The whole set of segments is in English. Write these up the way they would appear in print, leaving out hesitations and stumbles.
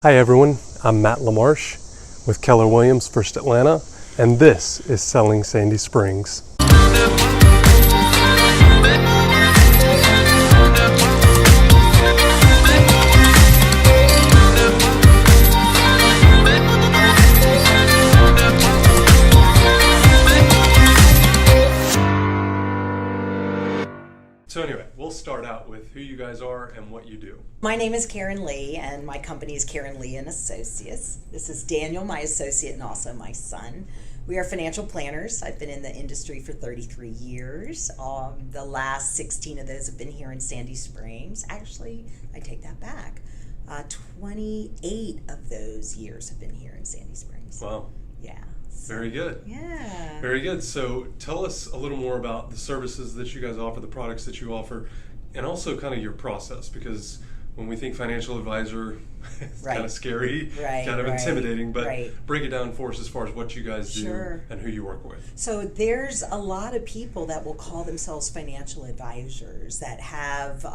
Hi everyone, I'm Matt LaMarsh with Keller Williams First Atlanta, and this is Selling Sandy Springs. So anyway, we'll start out with who you guys are and what you do. My name is Karen Lee, and my company is Karen Lee and Associates. This is Daniel, my associate, and also my son. We are financial planners. I've been in the industry for 33 years. The last 16 of those have been here in Sandy Springs. Actually, I take that back. 28 of those years have been here in Sandy Springs. Wow. Yeah. Very good. Yeah. Very good. So tell us a little more about the services that you guys offer, the products that you offer, and also kind of your process, because when we think financial advisor, it's kind of scary, kind of intimidating, but break it down for us as far as what you guys do and who you work with. So there's a lot of people that will call themselves financial advisors that have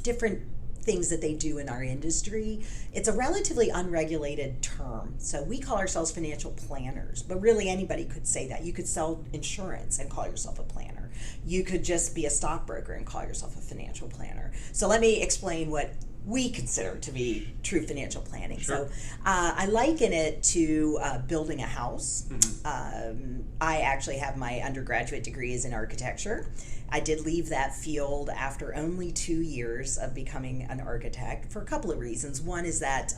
different things that they do in our industry. It's a relatively unregulated term. So we call ourselves financial planners, but really anybody could say that. You could sell insurance and call yourself a planner. You could just be a stockbroker and call yourself a financial planner. So let me explain what we consider to be true financial planning. Sure. So I liken it to building a house. I actually have my undergraduate degree is in architecture. I did leave that field after only 2 years of becoming an architect for a couple of reasons. One is that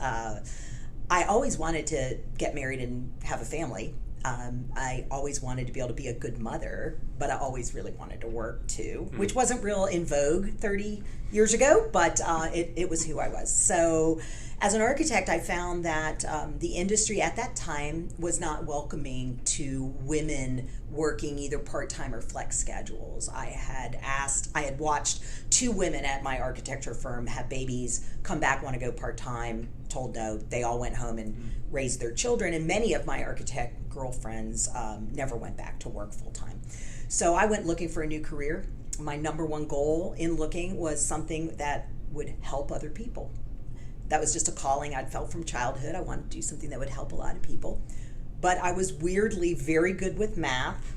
I always wanted to get married and have a family. I always wanted to be able to be a good mother, but I always really wanted to work too, which wasn't real in vogue 30 years ago, but it was who I was. So as an architect, I found that the industry at that time was not welcoming to women working either part-time or flex schedules. I had watched 2 women at my architecture firm have babies, come back, want to go part-time, told no. They all went home and raised their children, and many of my architect girlfriends never went back to work full-time. So I went looking for a new career. My number one goal in looking was something that would help other people. That was just a calling I'd felt from childhood. I wanted to do something that would help a lot of people. But I was weirdly very good with math.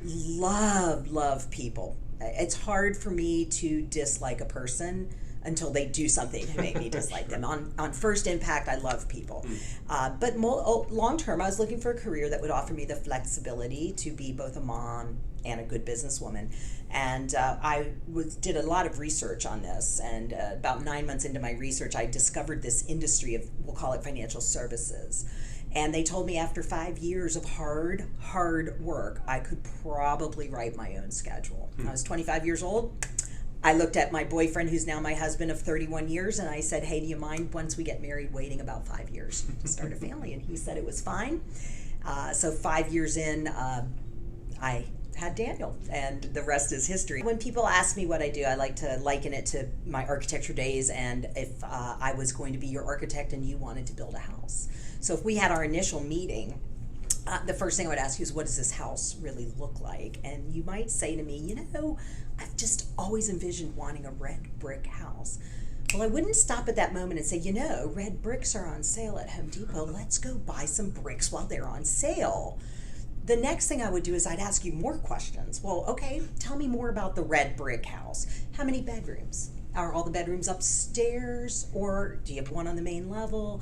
Love people. It's hard for me to dislike a person until they do something to make me dislike them. On first impact, I love people. But long term, I was looking for a career that would offer me the flexibility to be both a mom and a good businesswoman. And I did a lot of research on this, and about 9 months into my research, I discovered this industry of, we'll call it financial services. And they told me after 5 years of hard work, I could probably write my own schedule. I was 25 years old. I looked at my boyfriend, who's now my husband of 31 years, and I said, hey, do you mind once we get married waiting about 5 years to start a family? And he said it was fine. So 5 years in, I had Daniel, and the rest is history. When people ask me what I do, I like to liken it to my architecture days, and if I was going to be your architect and you wanted to build a house. So if we had our initial meeting, the first thing I would ask you is, what does this house really look like? And you might say to me, I've just always envisioned wanting a red brick house. Well, I wouldn't stop at that moment and say, red bricks are on sale at Home Depot. Let's go buy some bricks while they're on sale. The next thing I would do is I'd ask you more questions. Well, okay, tell me more about the red brick house. How many bedrooms? Are all the bedrooms upstairs, or do you have one on the main level?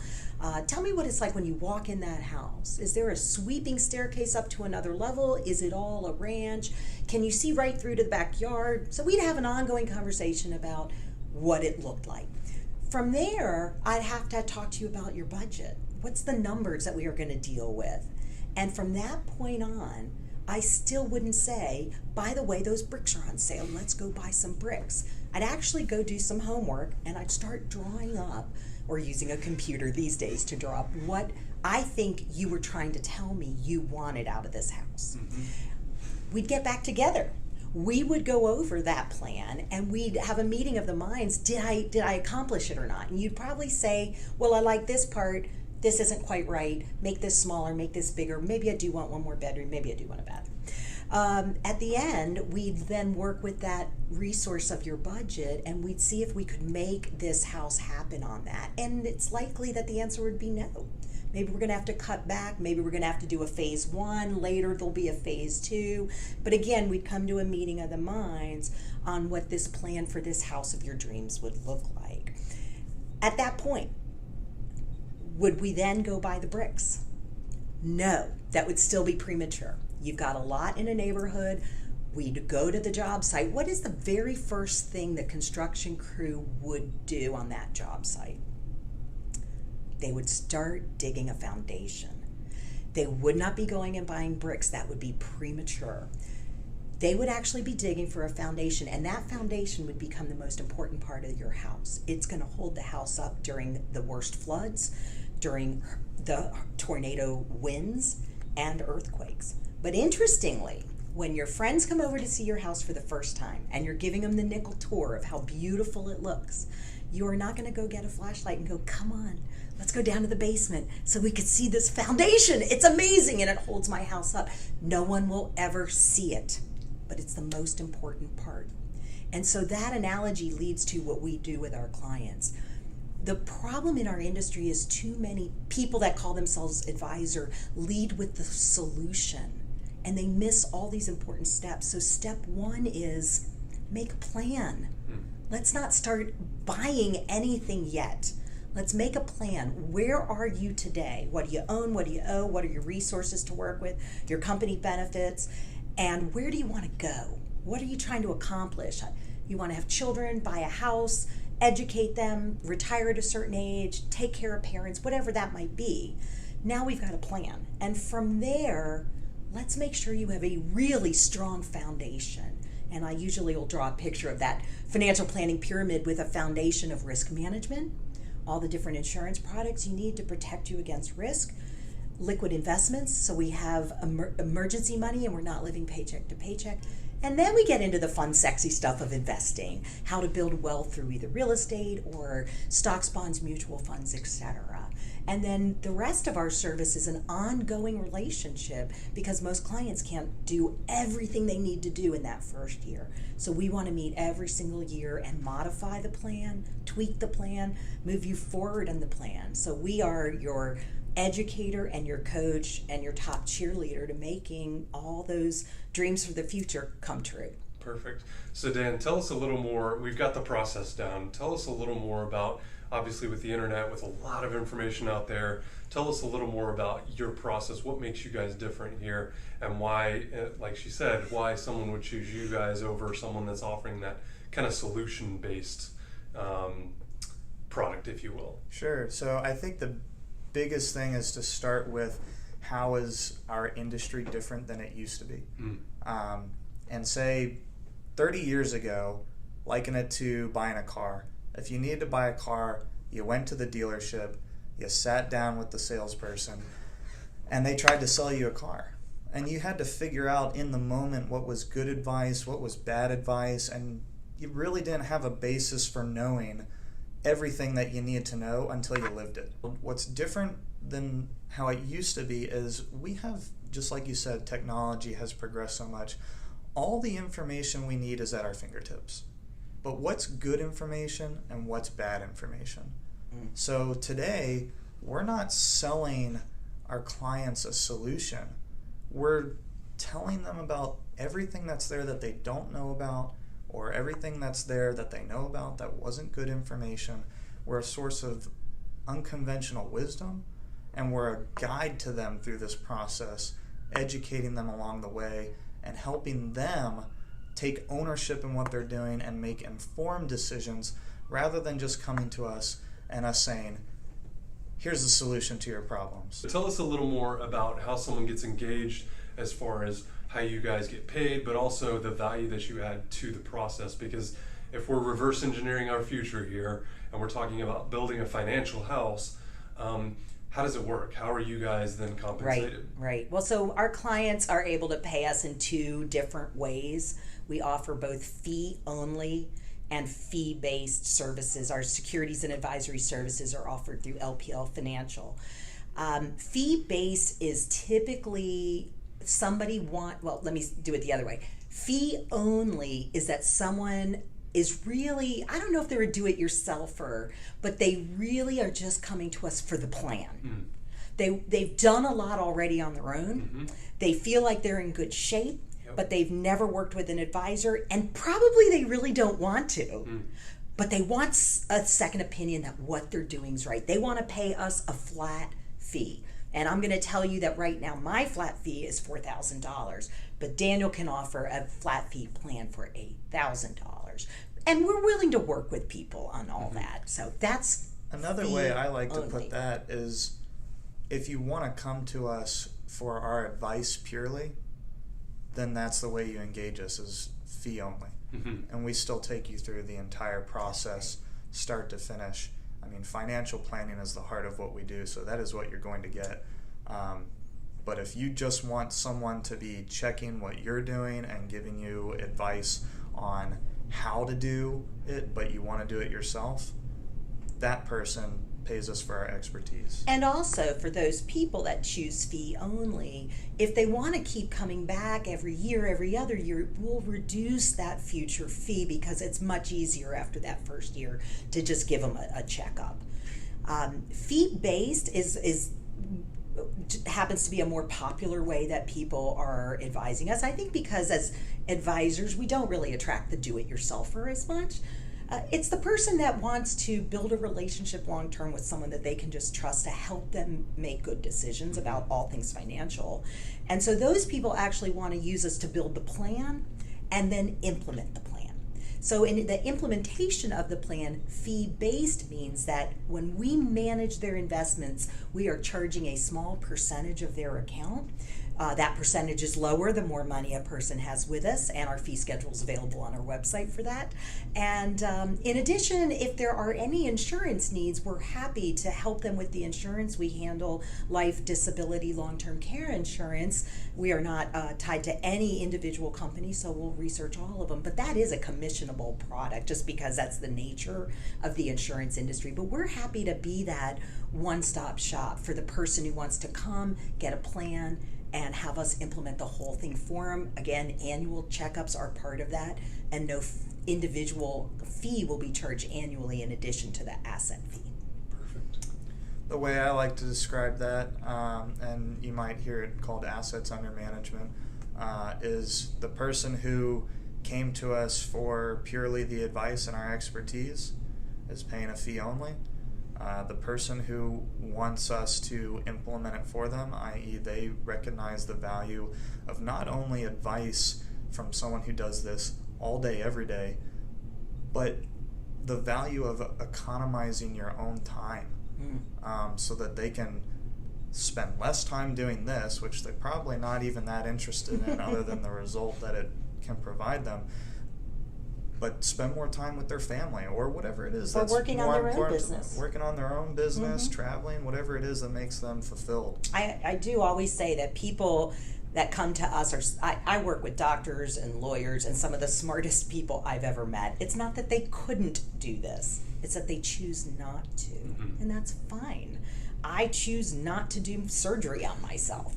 Tell me what it's like when you walk in that house. Is there a sweeping staircase up to another level? Is it all a ranch? Can you see right through to the backyard? So we'd have an ongoing conversation about what it looked like. From there, I'd have to talk to you about your budget. What's the numbers that we are going to deal with? And from that point on, I still wouldn't say, by the way, those bricks are on sale, let's go buy some bricks. I'd actually go do some homework, and I'd start drawing up, or using a computer these days to draw up what I think you were trying to tell me you wanted out of this house. We'd get back together. We would go over that plan, and we'd have a meeting of the minds. Did I accomplish it or not? And you'd probably say, well, I like this part. This isn't quite right. Make this smaller, make this bigger. Maybe I do want one more bedroom. Maybe I do want a bathroom. At the end, we'd then work with that resource of your budget, and we'd see if we could make this house happen on that. And it's likely that the answer would be no. Maybe we're going to have to cut back. Maybe we're going to have to do a phase 1. Later, there'll be a phase 2. But again, we'd come to a meeting of the minds on what this plan for this house of your dreams would look like. At that point, would we then go buy the bricks? No, that would still be premature. You've got a lot in a neighborhood. We'd go to the job site. What is the very first thing the construction crew would do on that job site? They would start digging a foundation. They would not be going and buying bricks. That would be premature. They would actually be digging for a foundation, and that foundation would become the most important part of your house. It's going to hold the house up during the worst floods, during the tornado winds, and earthquakes. But interestingly, when your friends come over to see your house for the first time and you're giving them the nickel tour of how beautiful it looks, you are not going to go get a flashlight and go, come on, let's go down to the basement so we could see this foundation. It's amazing and it holds my house up. No one will ever see it, but it's the most important part. And so that analogy leads to what we do with our clients. The problem in our industry is too many people that call themselves advisor lead with the solution, and they miss all these important steps. So step 1 is make a plan. Let's not start buying anything yet. Let's make a plan. Where are you today? What do you own? What do you owe? What are your resources to work with? Your company benefits? And where do you want to go? What are you trying to accomplish? You want to have children, buy a house, educate them, retire at a certain age, take care of parents, whatever that might be. Now we've got a plan. And from there, let's make sure you have a really strong foundation. And I usually will draw a picture of that financial planning pyramid with a foundation of risk management, all the different insurance products you need to protect you against risk, liquid investments, so we have emergency money and we're not living paycheck to paycheck. And then we get into the fun, sexy stuff of investing, how to build wealth through either real estate or stocks, bonds, mutual funds, etc. And then the rest of our service is an ongoing relationship because most clients can't do everything they need to do in that first year. So we want to meet every single year and modify the plan, tweak the plan, move you forward in the plan. So we are your educator and your coach and your top cheerleader to making all those dreams for the future come true. Perfect. So Dan, tell us a little more. We've got the process down. Tell us a little more about, obviously with the internet, with a lot of information out there, tell us a little more about your process. What makes you guys different here, and why, like she said, why someone would choose you guys over someone that's offering that kind of solution-based product, if you will. Sure. So I think the biggest thing is to start with how is our industry different than it used to be. And say 30 years ago, liken it to buying a car. If you needed to buy a car, you went to the dealership, you sat down with the salesperson, and they tried to sell you a car. And you had to figure out in the moment what was good advice, what was bad advice, and you really didn't have a basis for knowing everything that you needed to know until you lived it. What's different than how it used to be is we have, just like you said, technology has progressed so much. All the information we need is at our fingertips. But what's good information and what's bad information? So today, we're not selling our clients a solution. We're telling them about everything that's there that they don't know about, or everything that's there that they know about that wasn't good information. We're a source of unconventional wisdom, and we're a guide to them through this process, educating them along the way and helping them take ownership in what they're doing and make informed decisions rather than just coming to us and us saying, here's the solution to your problems. Tell us a little more about how someone gets engaged as far as how you guys get paid, but also the value that you add to the process. Because if we're reverse engineering our future here and we're talking about building a financial house, how does it work? How are you guys then compensated? Right. Well, so our clients are able to pay us in 2 different ways. We offer both fee-only and fee-based services. Our securities and advisory services are offered through LPL Financial. Fee-based is typically let me do it the other way. Fee only is that someone is really, I don't know if they're a do-it-yourselfer, but they really are just coming to us for the plan. They've done a lot already on their own. They feel like they're in good shape, but they've never worked with an advisor, and probably they really don't want to. But they want a second opinion that what they're doing is right. They want to pay us a flat fee. And I'm going to tell you that right now my flat fee is $4,000, but Daniel can offer a flat fee plan for $8,000. And we're willing to work with people on all that. So that's another way I like to put that is, if you want to come to us for our advice purely, then that's the way you engage us, is fee only. And we still take you through the entire process, start to finish. I mean, financial planning is the heart of what we do, so that is what you're going to get. But if you just want someone to be checking what you're doing and giving you advice on how to do it, but you want to do it yourself, that person pays us for our expertise. And also for those people that choose fee only, if they want to keep coming back every year, every other year, we'll reduce that future fee because it's much easier after that first year to just give them a checkup. Fee-based happens to be a more popular way that people are advising us. I think because as advisors, we don't really attract the do-it-yourselfer as much. It's the person that wants to build a relationship long-term with someone that they can just trust to help them make good decisions about all things financial. And so those people actually want to use us to build the plan and then implement the plan. So in the implementation of the plan, fee-based means that when we manage their investments, we are charging a small percentage of their account. That percentage is lower the more money a person has with us, and our fee schedule is available on our website for that. And in addition, if there are any insurance needs, we're happy to help them with the insurance. We handle life, disability, long-term care insurance. We are not tied to any individual company, so we'll research all of them. But that is a commissionable product just because that's the nature of the insurance industry. But we're happy to be that one-stop shop for the person who wants to come, get a plan, and have us implement the whole thing for them. Again, annual checkups are part of that, and no individual fee will be charged annually in addition to the asset fee. Perfect. The way I like to describe that, and you might hear it called assets under management, is the person who came to us for purely the advice and our expertise is paying a fee only. The person who wants us to implement it for them, i.e. they recognize the value of not only advice from someone who does this all day, every day, but the value of economizing your own time, so that they can spend less time doing this, which they're probably not even that interested in other than the result that it can provide them, but spend more time with their family or whatever it is that's working on more their own important business. working on their own business, traveling, whatever it is that makes them fulfilled. I do always say that people that come to us I work with doctors and lawyers and some of the smartest people I've ever met. It's not that they couldn't do this, it's that they choose not to, and that's fine. I choose not to do surgery on myself.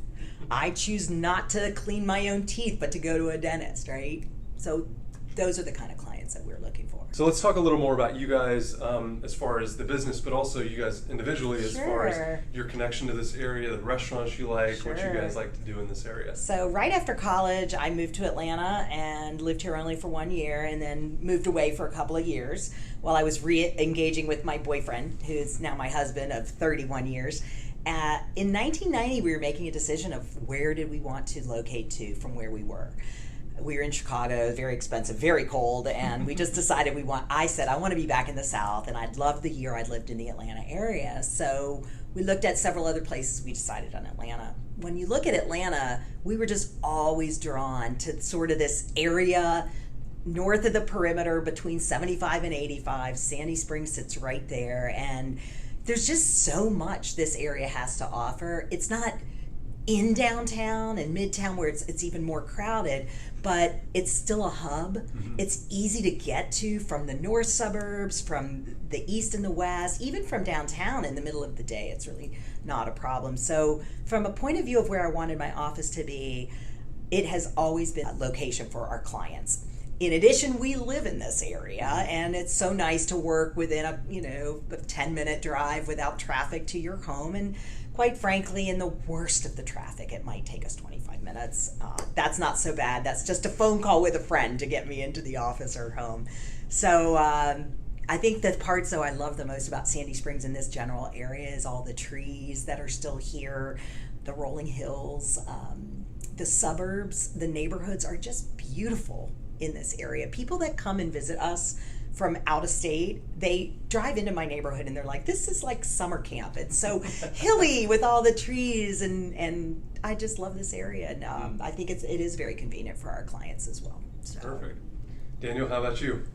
I choose not to clean my own teeth, but to go to a dentist, right? So those are the kind of clients that we're looking for. So let's talk a little more about you guys as far as the business, but also you guys individually as far as your connection to this area, the restaurants you like, what you guys like to do in this area. So right after college, I moved to Atlanta and lived here only for 1 year and then moved away for a couple of years while I was re-engaging with my boyfriend, who's now my husband of 31 years. In 1990, we were making a decision of where did we want to locate to from where we were. We were in Chicago, very expensive, very cold, and we just decided I said, I want to be back in the South, and I'd loved the year I'd lived in the Atlanta area. So we looked at several other places. We decided on Atlanta. When you look at Atlanta, we were just always drawn to sort of this area north of the perimeter between 75 and 85. Sandy Springs sits right there, and there's just so much this area has to offer. It's not in downtown and midtown where it's even more crowded, but it's still a hub. It's easy to get to from the north suburbs, from the east and the west, even from downtown in the middle of the day. It's really not a problem. So from a point of view of where I wanted my office to be, it has always been a location for our clients. In addition, we live in this area, and it's so nice to work within a 10-minute drive without traffic to your home. And quite frankly, in the worst of the traffic, it might take us 25 minutes. That's not so bad. That's just a phone call with a friend to get me into the office or home. So I think the parts, though, I love the most about Sandy Springs in this general area is all the trees that are still here, the rolling hills, the suburbs, the neighborhoods are just beautiful in this area. People that come and visit us from out of state, they drive into my neighborhood and they're like, this is like summer camp. It's so hilly with all the trees, and I just love this area. And I think it is very convenient for our clients as well. So. Perfect. Daniel, how about you?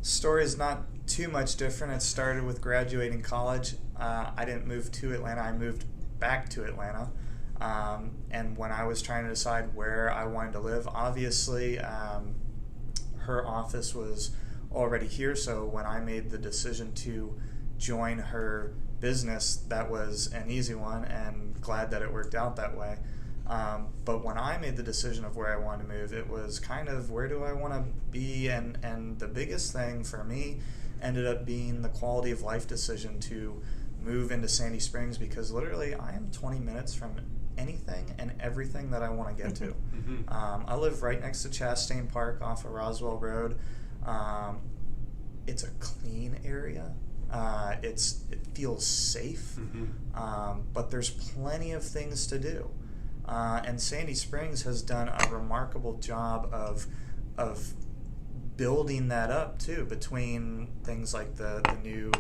Story is not too much different. It started with graduating college. I didn't move to Atlanta. I moved back to Atlanta. And when I was trying to decide where I wanted to live, obviously her office was already here, so when I made the decision to join her business, that was an easy one, and glad that it worked out that way. But when I made the decision of where I wanted to move, it was kind of where do I want to be, and the biggest thing for me ended up being the quality of life decision to move into Sandy Springs, because literally I am 20 minutes from anything and everything that I want to get to. I live right next to Chastain Park off of Roswell Road. It's a clean area. It feels safe, but there's plenty of things to do. And Sandy Springs has done a remarkable job of building that up too, between things like the new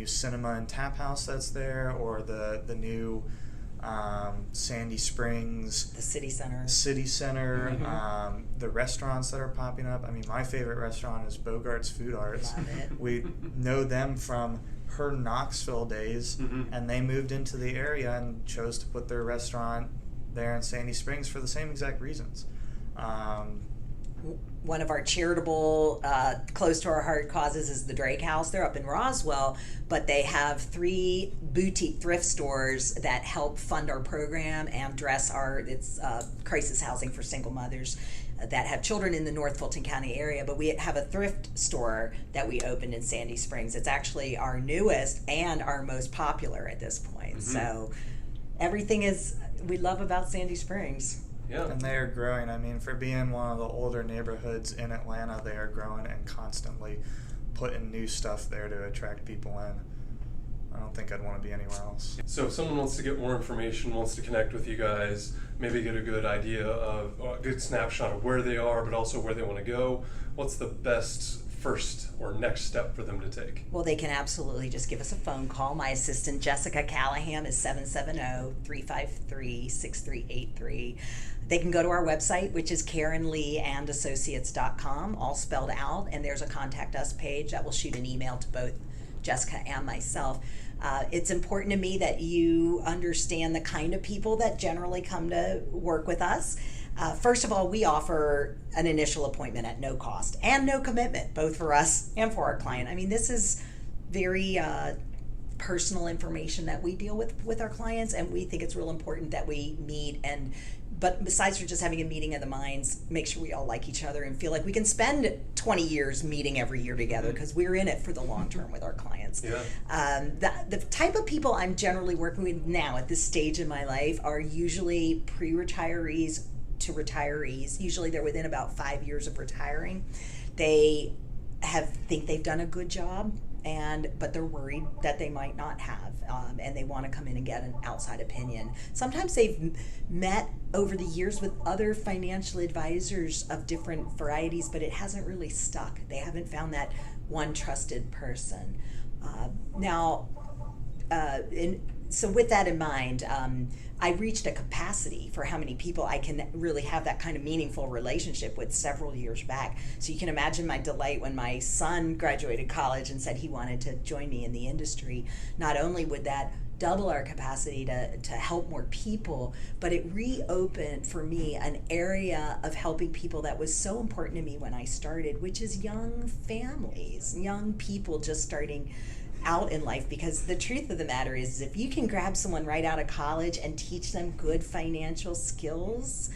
cinema and tap house that's there, or the new Sandy Springs, the city center, the restaurants that are popping up. I mean, my favorite restaurant is Bogart's Food Arts. Love it. We know them from her Knoxville days, and they moved into the area and chose to put their restaurant there in Sandy Springs for the same exact reasons. One of our charitable, close to our heart causes is the Drake House. They're up in Roswell, but they have 3 boutique thrift stores that help fund our program and dress it's crisis housing for single mothers that have children in the North Fulton County area. But we have a thrift store that we opened in Sandy Springs. It's actually our newest and our most popular at this point. So everything we love about Sandy Springs. Yeah. And they are growing. I mean, for being one of the older neighborhoods in Atlanta, they are growing and constantly putting new stuff there to attract people in. I don't think I'd want to be anywhere else. So if someone wants to get more information, wants to connect with you guys, maybe get a good idea of a good snapshot of where they are, but also where they want to go, what's the best first or next step for them to take? Well, they can absolutely just give us a phone call. My assistant, Jessica Callahan, is 770-353-6383. They can go to our website, which is KarenLeeAndAssociates.com, all spelled out, and there's a Contact Us page that will shoot an email to both Jessica and myself. It's important to me that you understand the kind of people that generally come to work with us. First of all, we offer an initial appointment at no cost and no commitment, both for us and for our client. I mean, this is very personal information that we deal with our clients, and we think it's real important that we meet. But besides for just having a meeting of the minds, make sure we all like each other and feel like we can spend 20 years meeting every year together, because we're in it for the long term with our clients. Yeah. The type of people I'm generally working with now at this stage in my life are usually pre-retirees to retirees. Usually they're within about 5 years of retiring. They think they've done a good job, but they're worried that they might not have, and they want to come in and get an outside opinion. Sometimes they've met over the years with other financial advisors of different varieties, but it hasn't really stuck. They haven't found that one trusted person. so with that in mind, I reached a capacity for how many people I can really have that kind of meaningful relationship with several years back. So you can imagine my delight when my son graduated college and said he wanted to join me in the industry. Not only would that double our capacity to help more people, but it reopened for me an area of helping people that was so important to me when I started, which is young families, young people just starting out in life. Because the truth of the matter is, if you can grab someone right out of college and teach them good financial skills,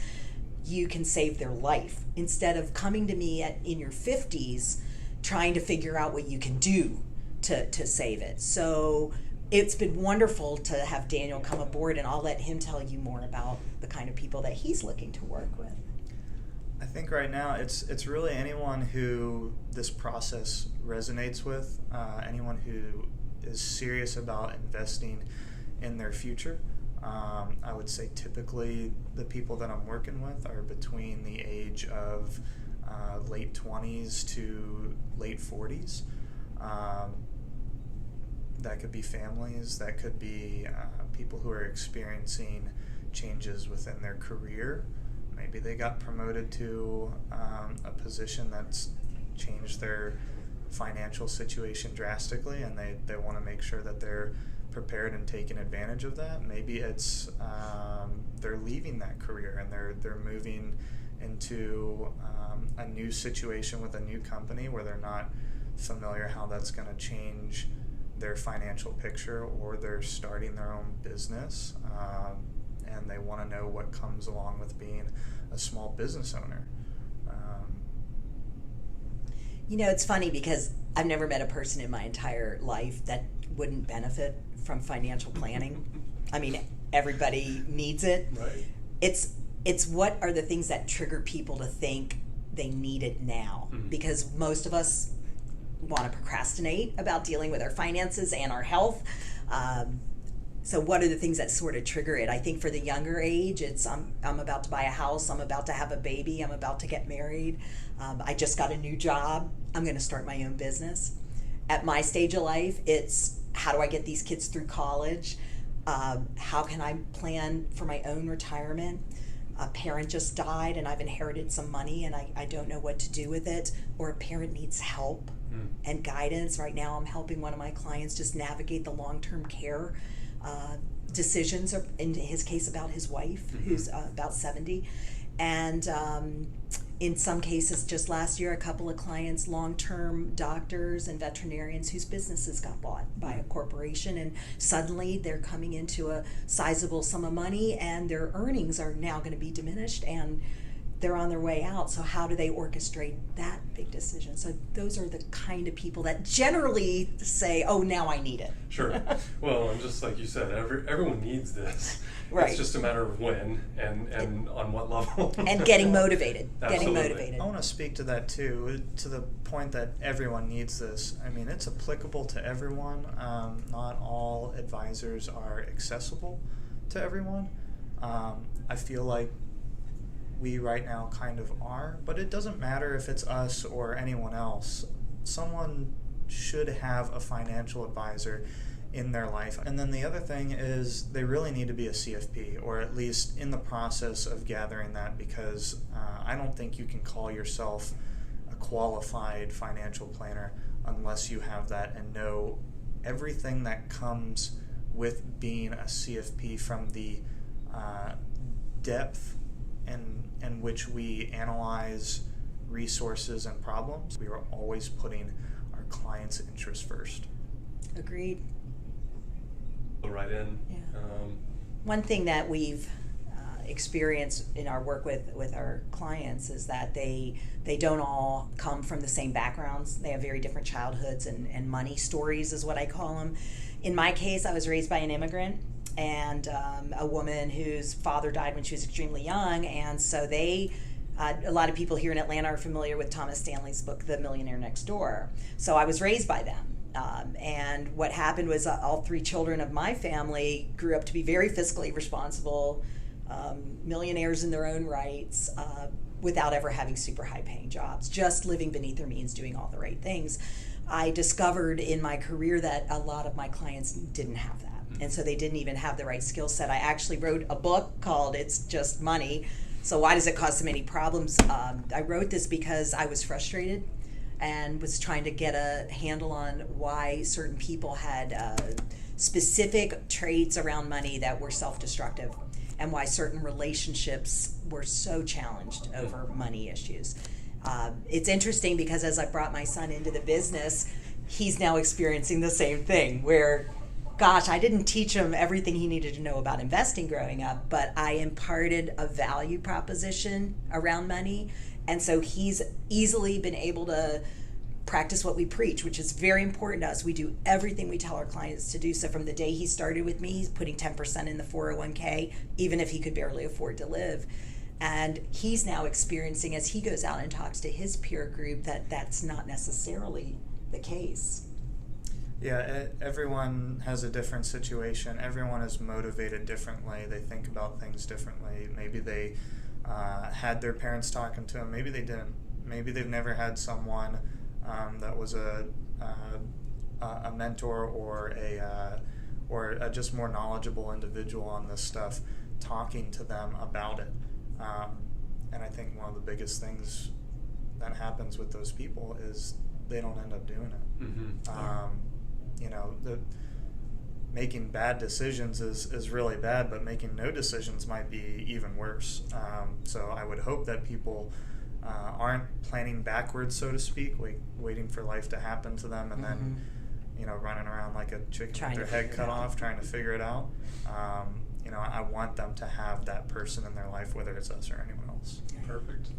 you can save their life, instead of coming to me in your 50s trying to figure out what you can do to save it. So it's been wonderful to have Daniel come aboard, and I'll let him tell you more about the kind of people that he's looking to work with. I think right now it's really anyone who this process resonates with, anyone who is serious about investing in their future. I would say typically the people that I'm working with are between the age of late 20s to late 40s. That could be families, that could be people who are experiencing changes within their career. Maybe they got promoted to a position that's changed their financial situation drastically, and they want to make sure that they're prepared and taking advantage of that. Maybe it's they're leaving that career and they're moving into a new situation with a new company where they're not familiar how that's going to change their financial picture, or they're starting their own business, and they want to know what comes along with being a small business owner. It's funny because I've never met a person in my entire life that wouldn't benefit from financial planning. I mean, everybody needs it. Right. It's what are the things that trigger people to think they need it now? Mm-hmm. Because most of us want to procrastinate about dealing with our finances and our health. So what are the things that sort of trigger it? I think for the younger age, it's I'm about to buy a house, I'm about to have a baby, I'm about to get married, I just got a new job, I'm going to start my own business. At my stage of life, it's how do I get these kids through college? How can I plan for my own retirement? A parent just died and I've inherited some money and I don't know what to do with it, or a parent needs help and guidance. Right now I'm helping one of my clients just navigate the long-term care decisions, or in his case about his wife, who's about 70. And in some cases, just last year, a couple of clients, long-term doctors and veterinarians whose businesses got bought by a corporation, and suddenly they're coming into a sizable sum of money and their earnings are now going to be diminished and they're on their way out. So how do they orchestrate that big decision? So those are the kind of people that generally say, oh, now I need it. Sure. Well, and just like you said, everyone needs this. Right. It's just a matter of when and on what level. And getting motivated. Absolutely. Getting motivated. I want to speak to that too, to the point that everyone needs this. I mean, it's applicable to everyone. Not all advisors are accessible to everyone. I feel like we right now kind of are, but it doesn't matter if it's us or anyone else. Someone should have a financial advisor in their life. And then the other thing is they really need to be a CFP, or at least in the process of gathering that, because I don't think you can call yourself a qualified financial planner unless you have that and know everything that comes with being a CFP, from the depth in which we analyze resources and problems. We are always putting our clients' interests first. Agreed. Go right in. Yeah. One thing that we've experienced in our work with our clients is that they don't all come from the same backgrounds. They have very different childhoods and money stories is what I call them. In my case, I was raised by an immigrant and a woman whose father died when she was extremely young, and so a lot of people here in Atlanta are familiar with Thomas Stanley's book, The Millionaire Next Door. So I was raised by them. And what happened was all three children of my family grew up to be very fiscally responsible, millionaires in their own rights, without ever having super high paying jobs, just living beneath their means, doing all the right things. I discovered in my career that a lot of my clients didn't have that. And so they didn't even have the right skill set. I actually wrote a book called It's Just Money. So why does it cause so many problems? I wrote this because I was frustrated and was trying to get a handle on why certain people had specific traits around money that were self-destructive, and why certain relationships were so challenged over money issues. It's interesting because as I brought my son into the business, he's now experiencing the same thing where, gosh, I didn't teach him everything he needed to know about investing growing up, but I imparted a value proposition around money. And so he's easily been able to practice what we preach, which is very important to us. We do everything we tell our clients to do. So from the day he started with me, he's putting 10% in the 401k, even if he could barely afford to live. And he's now experiencing, as he goes out and talks to his peer group, that that's not necessarily the case. Yeah, everyone has a different situation. Everyone is motivated differently. They think about things differently. Maybe they had their parents talking to them. Maybe they didn't. Maybe they've never had someone that was a mentor or a just more knowledgeable individual on this stuff talking to them about it. And I think one of the biggest things that happens with those people is they don't end up doing it. Mm-hmm. Making bad decisions is really bad, but making no decisions might be even worse. So I would hope that people aren't planning backwards, so to speak, waiting for life to happen to them and then, running around like a chicken with their head cut off, trying to figure it out. I want them to have that person in their life, whether it's us or anyone else. Perfect.